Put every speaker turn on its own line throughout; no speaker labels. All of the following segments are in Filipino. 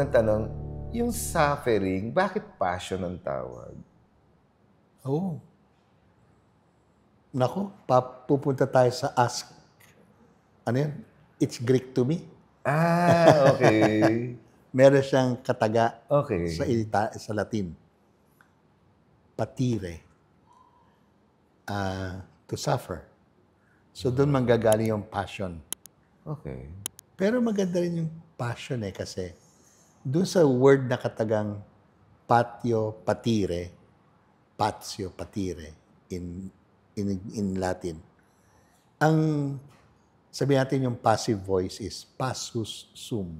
unang tanong, yung suffering, bakit passion ang tawag?
Oh. Naku, pupunta tayo sa ask. Ano yan? It's Greek to me.
Ah, okay.
Meron siyang kataga
Okay.
sa Latin. Patire. To suffer. So doon manggagaling yung passion.
Okay.
Pero maganda rin yung passion kasi doon sa word na katagang patio patire in Latin. Ang sabi natin yung passive voice is passus sum.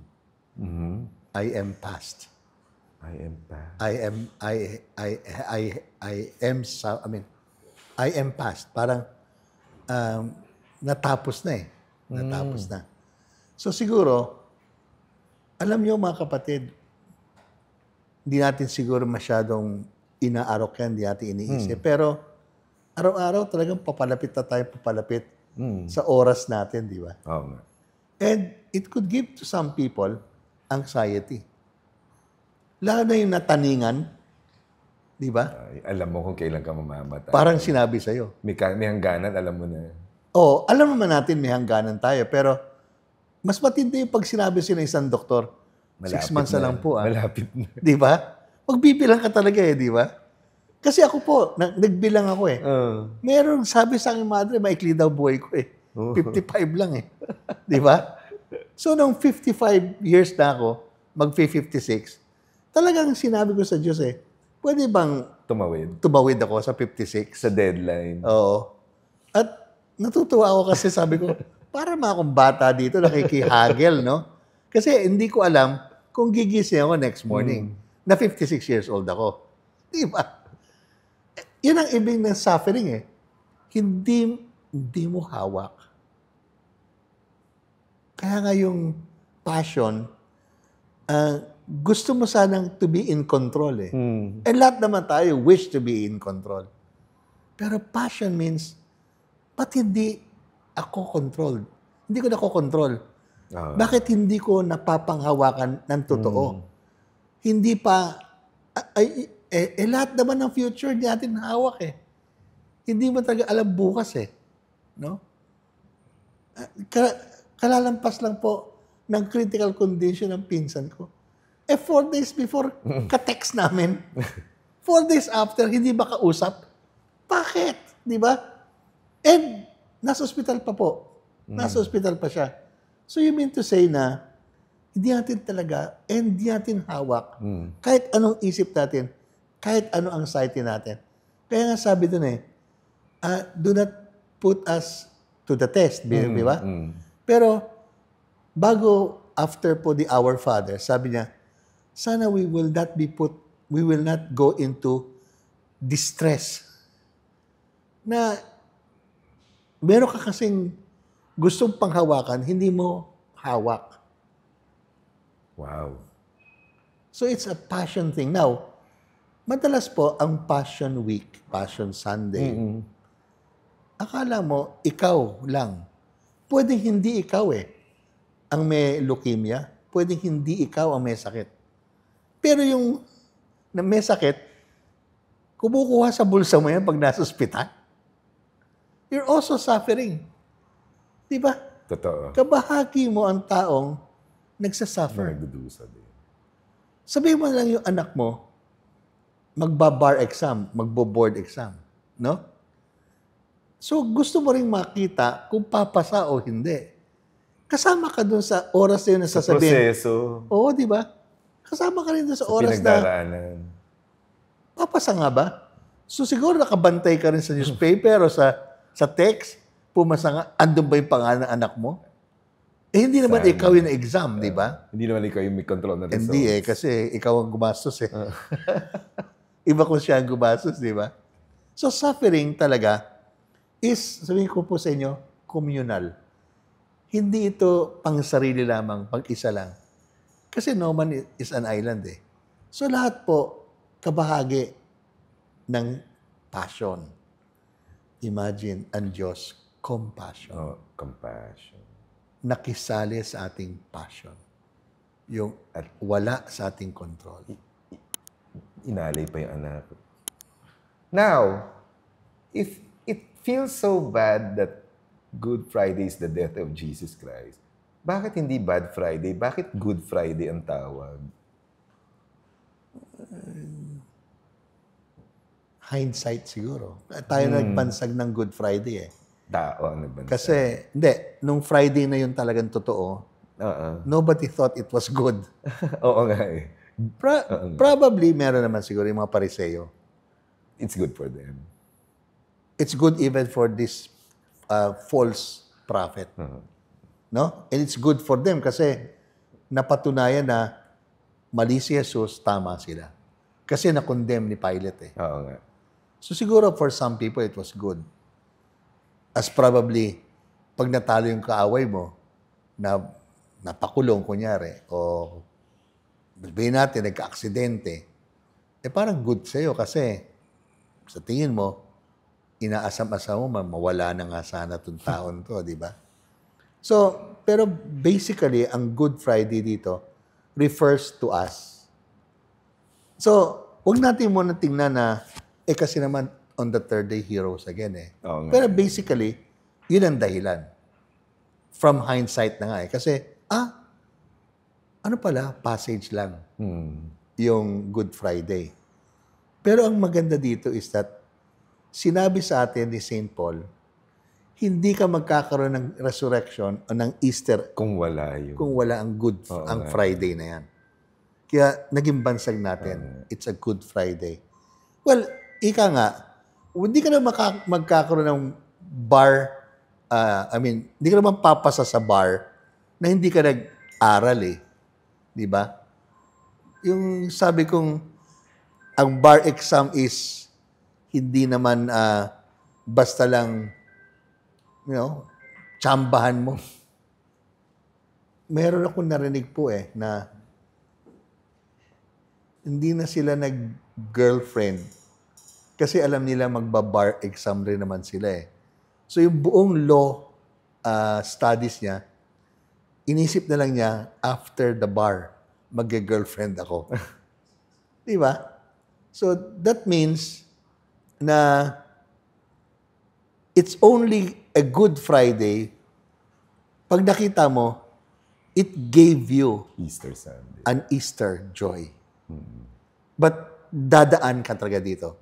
I am past.
I am past.
I am past. Parang natapos na eh. Natapos na. So siguro, alam niyo mga kapatid, hindi natin siguro masyadong inaarok yan, hindi natin iniisip. Pero araw-araw talagang papalapit sa oras natin, di ba?
Oo nga.
And it could give to some people anxiety. Lalo na yung nataningan, di ba?
Ay, alam mo kung kailan ka mamamatay.
Parang sinabi sa'yo.
May hangganan, alam mo na.
Oo, alam naman natin may hangganan tayo, pero mas matindi yung pag sinabi sa'yo ng isang doktor, 6 months na lang po.
Malapit na.
Di ba? Magbibilang ka talaga di ba? Kasi ako po, nagbilang ako Meron, sabi sa aking madre, maikli daw buhay ko 55 lang Di ba? So, nung 55 years na ako, mag-56, talagang sinabi ko sa Diyos pwede bang tumawid ako sa 56?
Sa deadline.
Oo. At natutuwa ako kasi sabi ko, para mga akong bata dito, nakikihagel, no? Kasi hindi ko alam kung gigising ako next morning na 56 years old ako. Di ba? Yan ang ibig ng suffering Hindi mo hawak. Kaya nga yung passion, gusto mo sanang to be in control And lahat naman tayo wish to be in control. Pero passion means, ba't hindi ako controlled? Hindi ko nakokontrol. Bakit hindi ko napapanghawakan ng totoo? Hindi pa, lahat naman ng future di natin hawak Hindi mo talaga alam bukas No? Kalalampas lang po ng critical condition ng pinsan ko. 4 days before, ka-text namin. 4 days after, hindi ba kausap? Bakit? Di ba? And, nasa ospital pa po. Nasa ospital pa siya. So, you mean to say na, hindi natin talaga, and hindi natin hawak. Kahit anong isip natin, kahit anong anxiety natin. Kaya nga sabi dun do not put us to the test. Di ba? Pero, after po the Our Father, sabi niya, sana we will not go into distress. Na, meron ka kasing gustong panghawakan, hindi mo hawak.
Wow.
So it's a passion thing. Now, madalas po ang Passion Week, Passion Sunday, akala mo, ikaw lang. Pwedeng hindi ikaw ang may leukemia. Pwedeng hindi ikaw ang may sakit. Pero yung na may sakit, kumukuha sa bulsa mo yan pag nasa ospital. You're also suffering. Di ba?
Totoo.
Kabahagi mo ang taong nagsasuffer.
Nagdudusa din.
Sabihin mo lang yung anak mo, magba-bar exam, magbo-board exam. No? So, gusto mo ring makita kung papasa o hindi. Kasama ka dun sa oras na yun na sasabihin.
Sa proseso.
Oo, di ba? Kasama ka rin dun sa oras na papasa nga ba? So, siguro nakabantay ka rin sa newspaper o sa text, pumasa nga, andun ba yung pangalan ng anak mo? Hindi naman ikaw yung exam, di ba?
Hindi naman ikaw yung may control na results.
Hindi kasi ikaw ang gumastos Iba kung siya ang gumastos, di ba? So, suffering talaga is, sabihin ko po sa inyo, communal. Hindi ito pang sarili lamang, pang isa lang. Kasi no man is an island So, lahat po, kabahagi ng passion. Imagine, ang Diyos, compassion.
Oh, compassion.
Nakisali sa ating passion. Yung wala sa ating control.
Inalay pa yung anak. Now, if it feels so bad that Good Friday is the death of Jesus Christ, bakit hindi Bad Friday? Bakit Good Friday ang tawag?
Hindsight siguro. Tayo nagbansag ng Good Friday eh.
Tao ang nagbansa.
Kasi, hindi, nung Friday na yun talagang totoo, nobody thought it was good.
Oo nga eh.
Probably, meron naman siguro yung mga pariseyo.
It's good for them.
It's good even for this false prophet. No? And it's good for them kasi napatunayan na mali si Jesus, tama sila. Kasi na-condemn ni Pilate eh.
Oo nga.
So siguro for some people, it was good. As probably, pag natalo yung kaaway mo, na napakulong, kunyari, o sabihin natin, nagka-aksidente, parang good sa'yo kasi sa tingin mo, inaasam-asam mo, mawala na nga sana itong taon to, di ba? So, pero basically, ang Good Friday dito refers to us. So, huwag natin muna tingnan na, kasi naman, on the third day, he rose again eh.
Oo nga.
Pero basically, yun ang dahilan. From hindsight na nga eh. Kasi, ano pala, passage lang. Yung Good Friday. Pero ang maganda dito is that, sinabi sa atin ni St. Paul, hindi ka magkakaroon ng resurrection o ng Easter
Kung wala yun.
kung wala ang ang Friday na yan. Kaya naging bansag natin, it's a Good Friday. Well, ika nga, hindi ka na magkakaroon ng bar, hindi ka naman papasa sa bar na hindi ka nag-aral eh. Di ba? Yung sabi kong, ang bar exam is hindi naman basta lang, tsambahan mo. Meron akong narinig po na hindi na sila nag-girlfriend kasi alam nila magba-bar exam rin naman sila eh. So yung buong law studies niya, inisip na lang niya, after the bar, mag-girlfriend ako. Di ba? So that means na it's only a Good Friday pag nakita mo, it gave you
Easter Sunday.
an Easter joy. But dadaan ka talaga dito.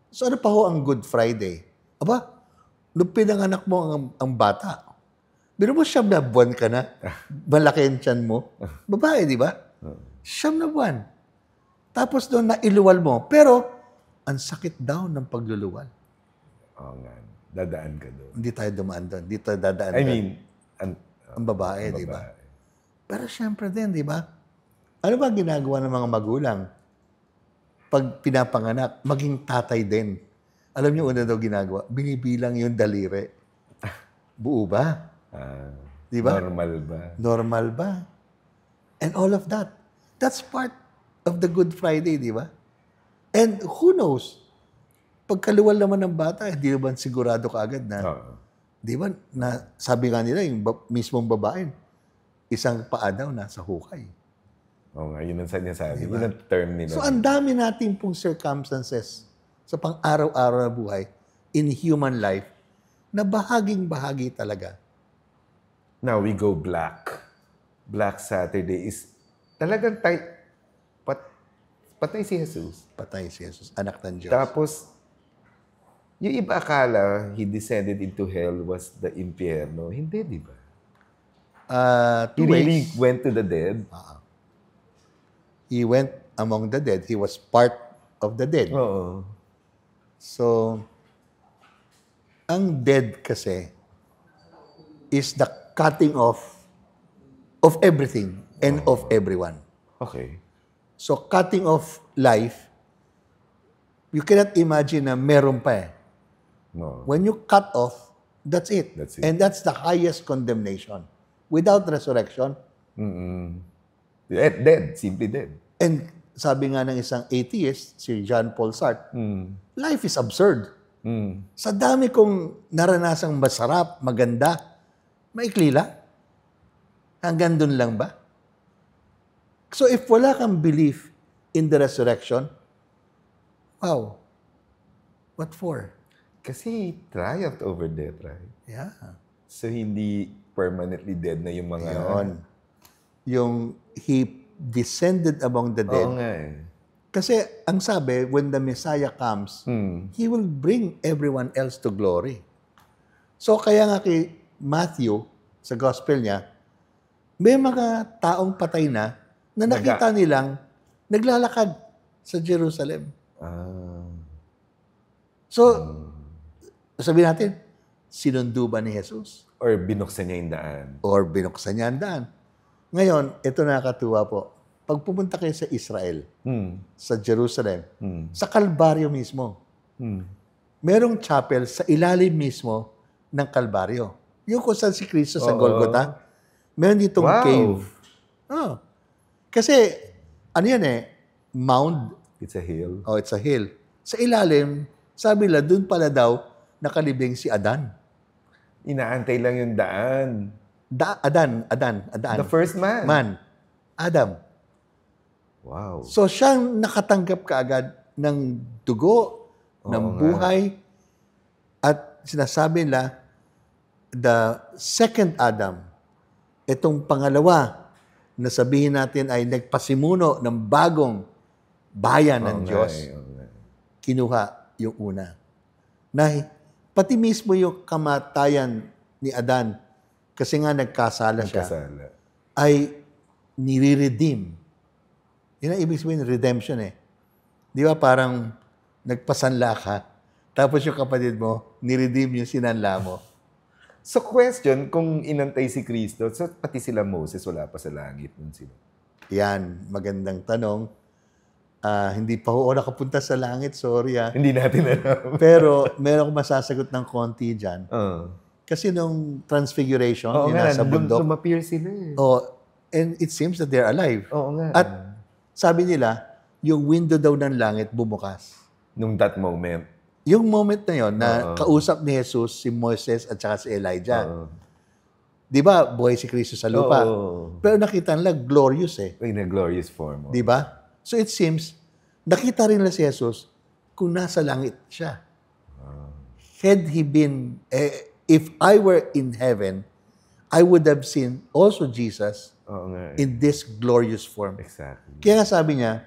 So ano pa ho ang Good Friday? Aba, nung pinanganak mo ang bata, biro mo 9 na buwan ka na, malaki ang tiyan mo. Babae, di ba? 9 na buwan. Tapos doon nailuwal mo. Pero, ang sakit daw ng pagluluwal.
Oo nga. Dadaan ka doon.
Hindi tayo dumaan doon. Hindi tayo dadaan
I
doon.
mean,
Ang babae, di ba? Pero syempre din, di ba? Ano ba ginagawa ng mga magulang? Pag pinapanganak, maging tatay din. Alam niyo, una daw ginagawa, binibilang yung daliri. Buo ba? Di ba?
Normal ba?
Normal ba? And all of that. That's part of the Good Friday, di ba? And who knows? Pagkaluwal naman ng bata, hindi naman sigurado ka agad na, di ba, na sabi nga nila, yung mismong babae, isang paa daw nasa hukay.
Oo nga, yun ang sinasabi. Yun ang term nila.
So, ang dami natin pong circumstances sa pang-araw-araw na buhay in human life na bahaging-bahagi talaga.
Now, we go black. Black Saturday is talagang patay si Jesus.
Patay si Jesus, anak ng Diyos.
Tapos, yung iba akala he descended into hell was the impyerno. Hindi, di ba? He really went to the dead.
He went among the dead. He was part of the dead.
Oo.
So, ang dead kasi is the cutting off of everything and of everyone.
Okay.
So, cutting off life, you cannot imagine na meron pa eh.
No.
When you cut off, that's it.
That's it.
And that's the highest condemnation. Without resurrection.
Dead. Simply dead.
And sabi nga ng isang atheist, si John Paul Sartre, life is absurd. Sa dami kong naranasang masarap, maganda, maikli lang. Hanggang dun lang ba? So if wala kang belief in the resurrection, wow, what for?
Kasi triumphed over death, right?
Yeah.
So, hindi permanently dead na yung mga...
Yun. Yung he descended among the dead.
Oo nga eh.
Kasi ang sabi, when the Messiah comes, He will bring everyone else to glory. So kaya nga kay Matthew, sa gospel niya, may mga taong patay na nakita nilang naglalakad sa Jerusalem. So, sabihin natin, sinundo ba ni Jesus?
Or binuksan niya yung daan.
Or binuksan niya ang daan. Ngayon, ito nakakatuwa po. Pag pumunta kayo sa Israel, sa Jerusalem, sa Kalbaryo mismo, merong chapel sa ilalim mismo ng Kalbaryo. Yung kung saan si Kristo sa Golgotha, meron ditong cave. Oh. Kasi, ano yan mound.
It's a hill.
Oh, it's a hill. Sa ilalim, sabi nila, dun pala daw nakalibing si Adan.
Inaantay lang yung daan.
Adan.
The first man.
Adam.
Wow.
So, siyang nakatanggap kaagad ng dugo, ng buhay, at sinasabi nila, the second Adam, itong pangalawa, na sabihin natin ay nagpasimuno ng bagong bayan ng Diyos, kinuha yung una. Na pati mismo yung kamatayan ni Adan, kasi nga nagkasala siya, ay nire-redeem. Yun ang ibig sabihin, redemption Di ba parang nagpasanla ka, tapos yung kapatid mo, niredeem yung sinanla mo.
So question, kung inantay si Kristo, so pati sila Moses, wala pa sa langit nun sila?
Yan, magandang tanong. Hindi pa ako nakapunta sa langit, sorry
Hindi natin alam.
Pero meron akong masasagot ng konti dyan. Kasi nung transfiguration, yung nasa bundok.
Lumappear sila
And it seems that they're alive.
Oo nga.
At sabi nila, yung window daw ng langit bumukas.
Nung that moment.
Yung moment na yon na kausap ni Jesus si Moises at saka si Elijah. Di ba, buhay si Kristo sa lupa. Pero nakita nila glorious
In a glorious form.
Di ba? So it seems, nakita rin nila si Jesus kung nasa langit siya. Had he been, if I were in heaven, I would have seen also Jesus in this glorious form.
Exactly.
Kaya nga sabi niya,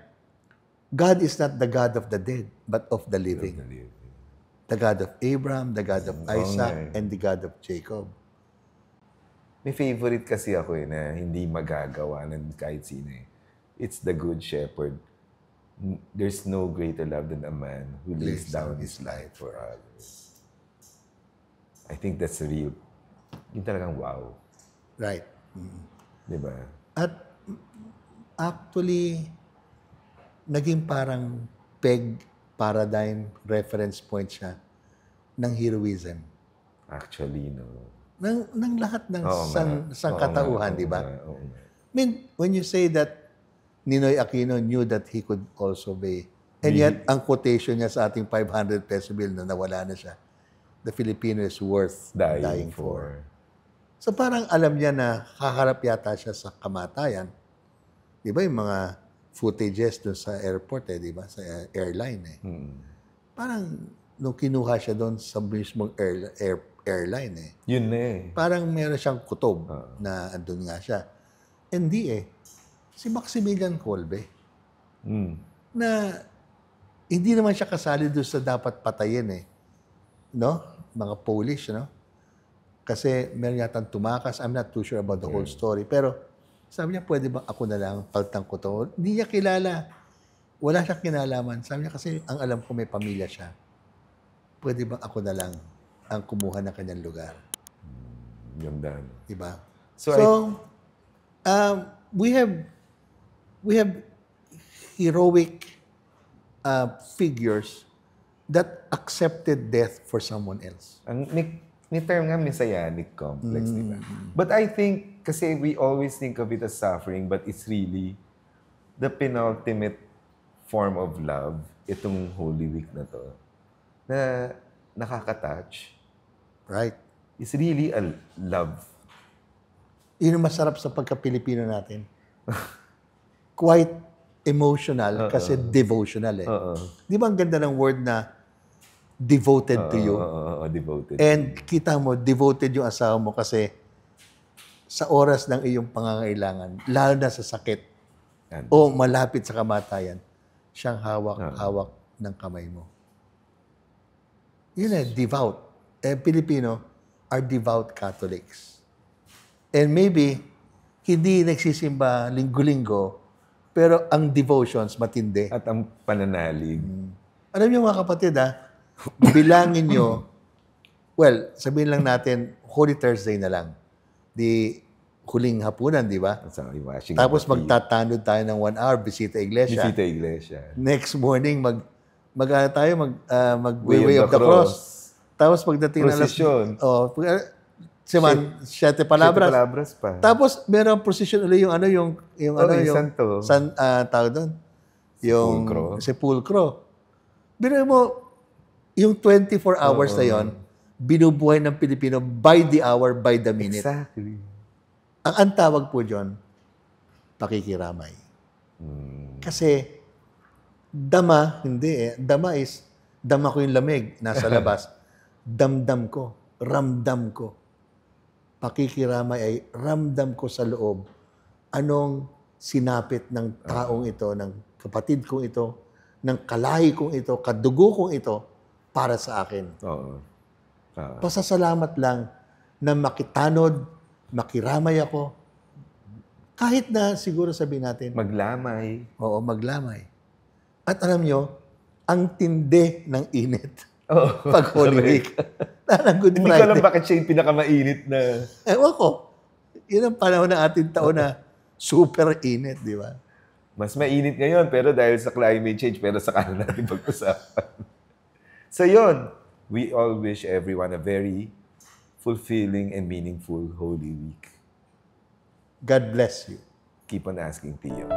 God is not the God of the dead, but of the living. The God of Abraham, the God of Isaac, and the God of Jacob.
May favorite kasi ako na hindi magagawa ng kahit sino It's the Good Shepherd. There's no greater love than a man who lays down his life for others. I think that's real. Yung talagang wow.
Right.
Diba?
At actually, naging parang peg, paradigm, reference point siya ng heroism.
Actually, no.
Ng lahat ng sangkatauhan, di ba? I mean, when you say that Ninoy Aquino knew that he could also be, and yet, ang quotation niya sa ating 500 peso bill na nawala na siya, the Filipino is worth dying for. So parang alam niya na haharap yata siya sa kamatayan. Di ba yung mga footages doon sa airport di ba? Sa airline Parang nung kinuha siya doon sa mismong airline
Yun na
Parang meron siyang kutob na andun nga siya. Hindi si Maximilian Kolbe na hindi naman siya kasali doon sa dapat patayin no? Mga Polish, no? Kasi meron yatang tumakas. I'm not too sure about the whole story. Pero sabi niya, pwede ba ako na lang paltang ko to? Hindi niya kilala. Wala siyang kinalaman. Sabi niya, kasi ang alam ko may pamilya siya. Pwede ba ako na lang ang kumuha ng kanyang lugar?
Ganda.
Diba?
So
we have heroic figures that accepted death for someone else.
Ang ni-term nga messianic complex, di ba? But I think, kasi we always think of it as suffering, but it's really the penultimate form of love, itong Holy Week na to, na nakaka-touch.
Right.
It's really a love.
Yun ang masarap sa pagka-Pilipino natin. quite emotional kasi devotional eh.
Oo.
Di ba ang ganda ng word na devoted to you?
Oo, devoted.
And kita mo, devoted yung asawa mo kasi sa oras ng iyong pangangailangan, lalo na sa sakit o malapit sa kamatayan, siyang hawak-hawak ng kamay mo. Yun eh, devout. Pilipino are devout Catholics. And maybe, hindi nagsisimba linggo-linggo, pero ang devotions matindi.
At ang pananalig.
Alam niyo mga kapatid bilangin nyo, well, sabihin lang natin, Holy Thursday na lang. Di huling hapunan, di ba?
Sa Washington.
Tapos magtatanod tayo ng 1 hour, bisita iglesia.
Bisita iglesia.
Next morning, mag-way of the cross. Tapos pagdating na
Procession.
Siete palabras.
Siete palabras pa.
Tapos meron procession ulit yung
santo.
Tawag doon? Yung
Sepulcro.
sepulcro. Biro mo, yung 24 hours na yon, binubuhay ng Pilipino by the hour, by the minute.
Exactly.
Ang tawag po dyan, pakikiramay. Kasi, dama, hindi eh. Dama is, dama ko yung lamig, nasa labas. Damdam ko, ramdam ko. Pakikiramay ay ramdam ko sa loob. Anong sinapit ng taong ito, ng kapatid kong ito, ng kalahi kong ito, kadugo kong ito, para sa akin.
Oo.
Pasasalamat lang na makitanod, makiramay ako. Kahit na siguro sabihin natin,
Maglamay.
oo, maglamay. At alam nyo, ang tindi ng init pag Holy Week. Ng Good
Hindi ko
Friday.
alam bakit siya yung pinakamainit na...
Ewan ko. Yun ang panahon ng ating taon na super init, di ba?
Mas mainit ngayon, pero dahil sa climate change, pero saka na natin pag-usapan. So yun, we all wish everyone a very fulfilling and meaningful Holy Week.
God bless you.
Keep on asking, Tio.